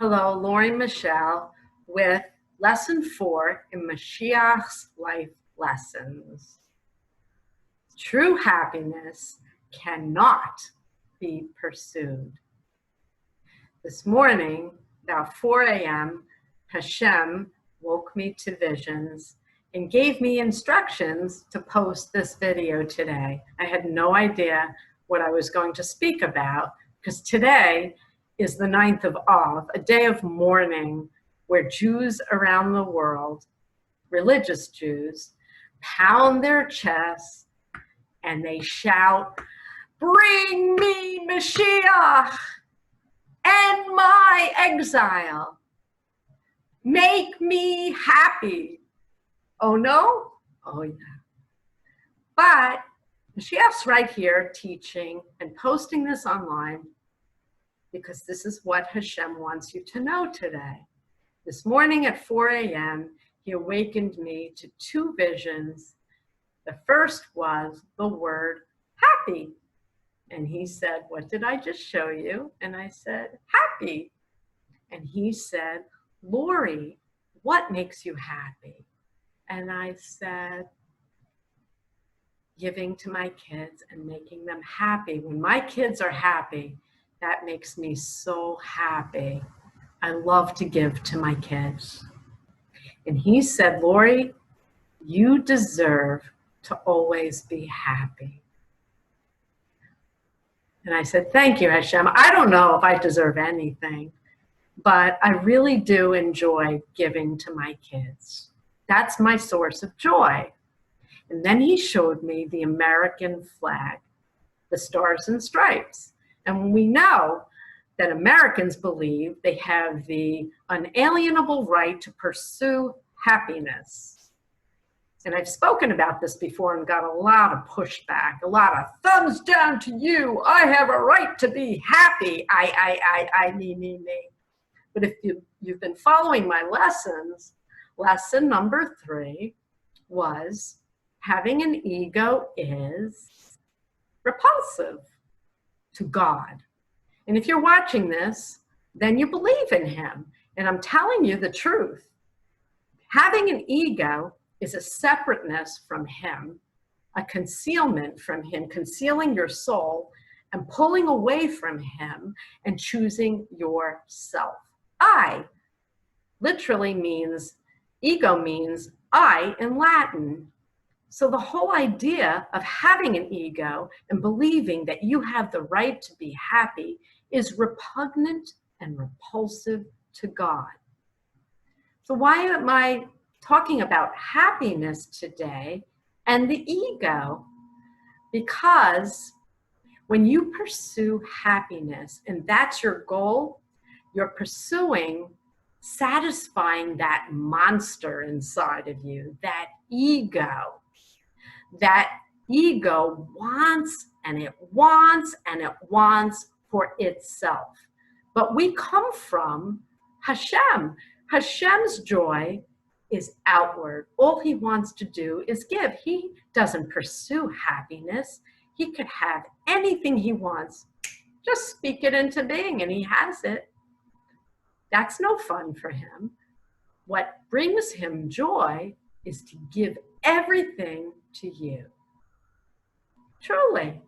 Hello, Lori Michelle with Lesson 4 in Moshiach's Life Lessons. True happiness cannot be pursued. This morning, about 4 a.m., Hashem woke me to visions and gave me instructions to post this video today. I had no idea what I was going to speak about because today is the 9th of Av, a day of mourning where Jews around the world, religious Jews, pound their chests and they shout, "Bring me Mashiach! End my exile! Make me happy!" Oh no? Oh yeah. But Mashiach's right here teaching and posting this online because this is what Hashem wants you to know today. This morning at 4 a.m., he awakened me to two visions. The first was the word happy. And he said, "What did I just show you?" And I said, "Happy." And he said, "Lori, what makes you happy?" And I said, "Giving to my kids and making them happy. When my kids are happy, that makes me so happy. I love to give to my kids." And he said, "Lori, you deserve to always be happy." And I said, "Thank you, Hashem. I don't know if I deserve anything, but I really do enjoy giving to my kids. That's my source of joy." And then he showed me the American flag, the stars and stripes. And we know that Americans believe they have the unalienable right to pursue happiness. And I've spoken about this before and got a lot of pushback, a lot of thumbs down to you. I have a right to be happy. I, me. But if you've been following my lessons, lesson number 3 was having an ego is repulsive to God. And if you're watching this, then you believe in him. And I'm telling you the truth. Having an ego is a separateness from him, a concealment from him, concealing your soul and pulling away from him and choosing yourself. I literally means, ego means I in Latin. So the whole idea of having an ego and believing that you have the right to be happy is repugnant and repulsive to God. So why am I talking about happiness today and the ego? Because when you pursue happiness and that's your goal, you're pursuing satisfying that monster inside of you, that ego. That ego wants and it wants and it wants for itself. But we come from Hashem. Hashem's joy is outward. All he wants to do is give. He doesn't pursue happiness. He could have anything he wants. Just speak it into being and he has it. That's no fun for him. What brings him joy is to give everything to you. Truly.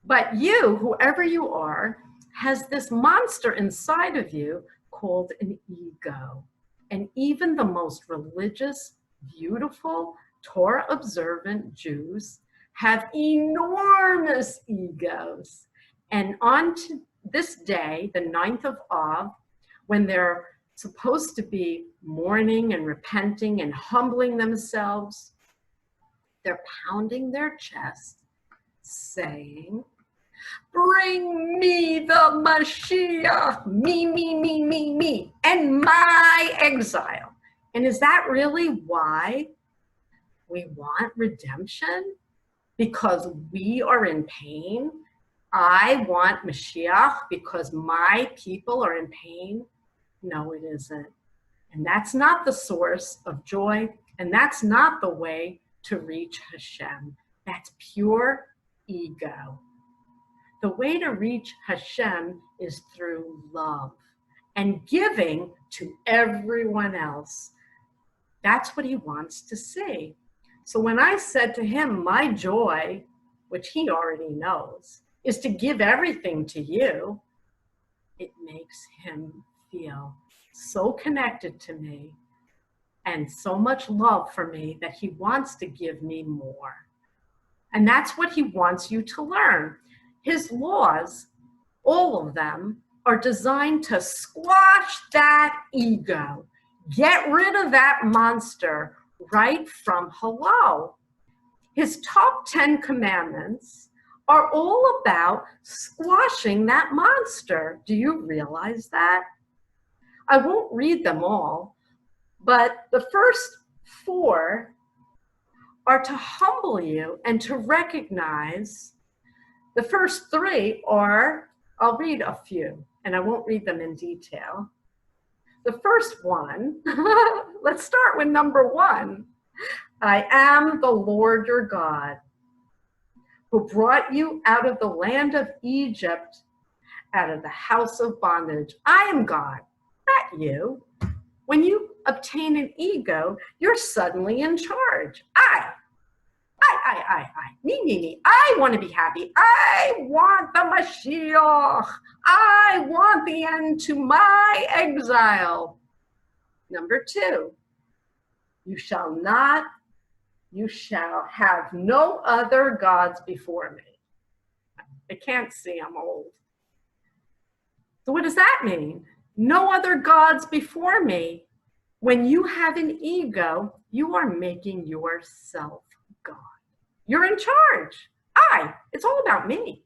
But you, whoever you are, has this monster inside of you called an ego. And even the most religious, beautiful, Torah-observant Jews have enormous egos. And on to this day, the 9th of Av, when they're supposed to be mourning and repenting and humbling themselves, they're pounding their chest, saying, "Bring me the Mashiach, me, and my exile." And is that really why we want redemption? Because we are in pain? I want Mashiach because my people are in pain? No, it isn't. And that's not the source of joy, and that's not the way to reach Hashem. That's pure ego. The way to reach Hashem is through love. and giving to everyone else. That's what he wants to see. So when I said to him, my joy, which he already knows, is to give everything to you, it makes him feel so connected to me and so much love for me that he wants to give me more. And that's what he wants you to learn. His laws, all of them, are designed to squash that ego. Get rid of that monster right from hello. His top 10 commandments are all about squashing that monster. Do you realize that? I won't read them all, but the first 4 are to humble you and to recognize. The first 3 are, I'll read a few, and I won't read them in detail. The first one, let's start with number 1. I am the Lord your God, who brought you out of the land of Egypt, out of the house of bondage. I am God, not you. When you obtain an ego, you're suddenly in charge. I, me. I want to be happy. I want the Moshiach. I want the end to my exile. Number 2, you shall have no other gods before me. I can't see, I'm old. So what does that mean? No other gods before me. When you have an ego, you are making yourself God. You're in charge. It's all about me.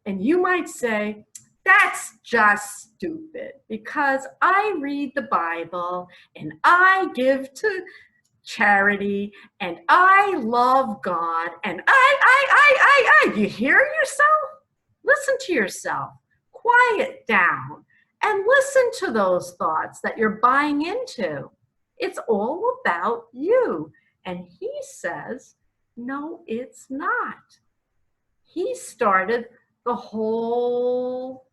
And you might say, that's just stupid because I read the Bible and I give to charity and I love God and I. You hear yourself? Listen to yourself. Quiet down and listen to those thoughts that you're buying into. It's all about you. And he says, no, it's not. He started the whole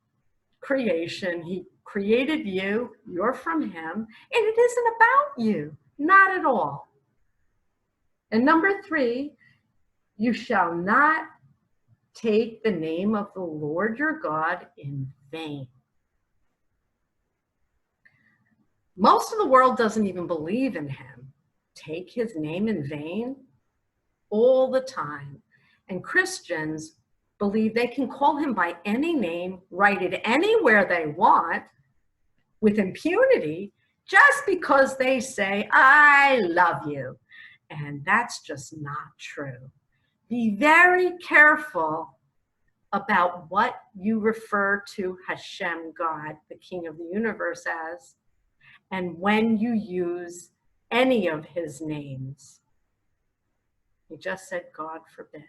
creation. He created you. You're from him. And it isn't about you. Not at all. And number 3, you shall not take the name of the Lord your God in vain. Most of the world doesn't even believe in him. Take his name in vain all the time. And Christians believe they can call him by any name, write it anywhere they want with impunity, just because they say, I love you. And that's just not true. Be very careful about what you refer to Hashem, God, the King of the universe, as, and when you use any of his names. He just said, God forbid.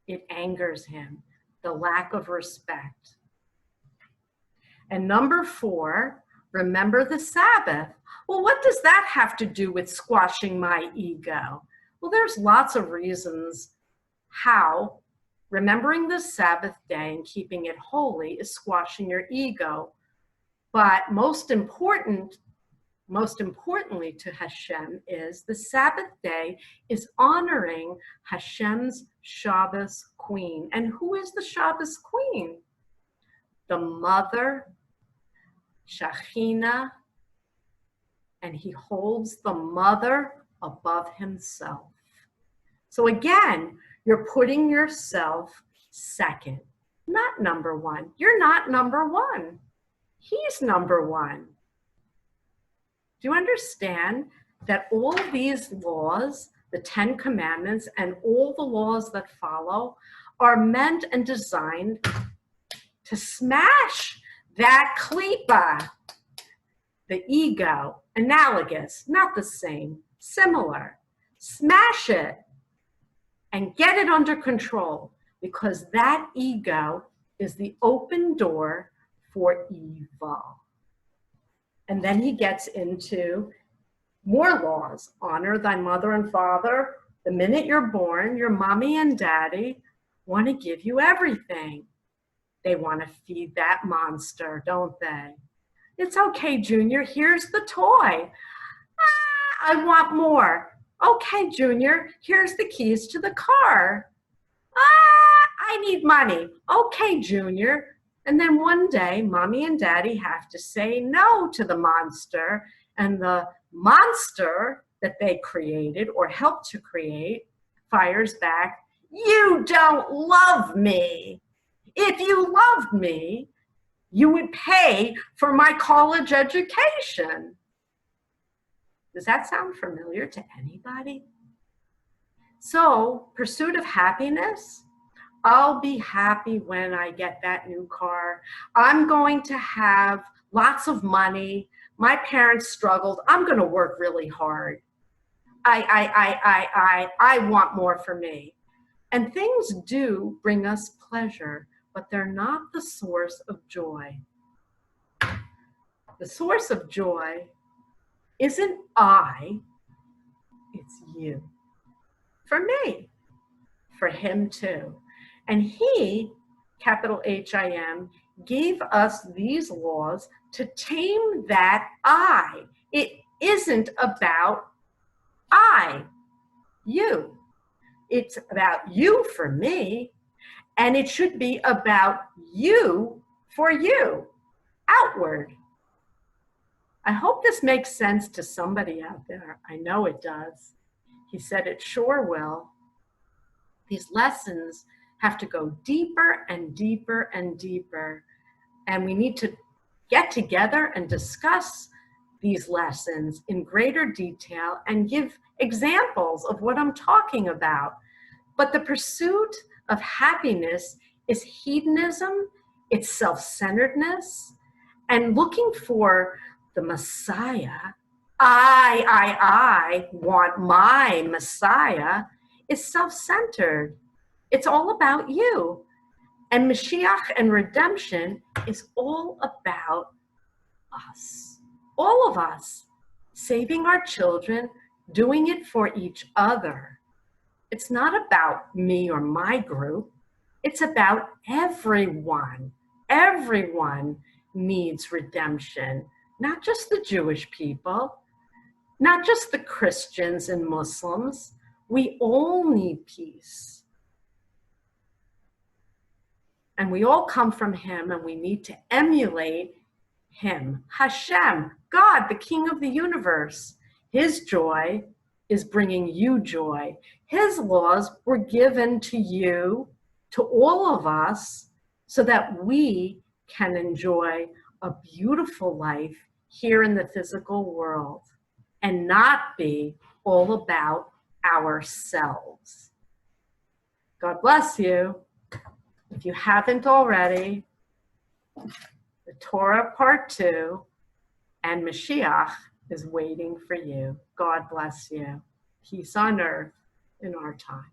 It angers him, the lack of respect. And number 4, remember the Sabbath. Well, what does that have to do with squashing my ego? Well, there's lots of reasons how remembering the Sabbath day and keeping it holy is squashing your ego. But most importantly to Hashem is the Sabbath day is honoring Hashem's Shabbos queen. And who is the Shabbos queen? The mother, Shekhinah, and he holds the mother above himself. So again, you're putting yourself second, not number 1. You're not number 1. He's number 1. Do you understand that all of these laws, the 10 commandments and all the laws that follow, are meant and designed to smash that klipa, the ego, analogous, not the same, similar. Smash it and get it under control, because that ego is the open door for evil. And then he gets into more laws. Honor thy mother and father. The minute you're born, your mommy and daddy want to give you everything. They want to feed that monster, don't they? It's okay, Junior, here's the toy. Ah, I want more. Okay, Junior, here's the keys to the car. Ah, I need money. Okay, Junior. And then one day, Mommy and Daddy have to say no to the monster, and the monster that they created or helped to create fires back, "You don't love me. If you loved me, you would pay for my college education." Does that sound familiar to anybody? So, pursuit of happiness. I'll be happy when I get that new car. I'm going to have lots of money. My parents struggled. I'm going to work really hard. I want more for me. And things do bring us pleasure, but they're not the source of joy. The source of joy isn't I, it's you. For me, for him too. And he, capital H-I-M, gave us these laws to tame that I. It isn't about I, you. It's about you for me, and it should be about you for you, outward. I hope this makes sense to somebody out there. I know it does. He said it sure will. These lessons have to go deeper and deeper and deeper. And we need to get together and discuss these lessons in greater detail and give examples of what I'm talking about. But the pursuit of happiness is hedonism, it's self-centeredness, and looking for the Messiah. I want my Messiah is self-centered. It's all about you. And Mashiach and redemption is all about us. All of us. Saving our children, doing it for each other. It's not about me or my group. It's about everyone. Everyone needs redemption. Not just the Jewish people. Not just the Christians and Muslims. We all need peace. And we all come from him, and we need to emulate him. Hashem, God, the King of the universe. His joy is bringing you joy. His laws were given to you, to all of us, so that we can enjoy a beautiful life here in the physical world and not be all about ourselves. God bless you. If you haven't already, the Torah Part 2 and Mashiach is waiting for you. God bless you. Peace on earth in our time.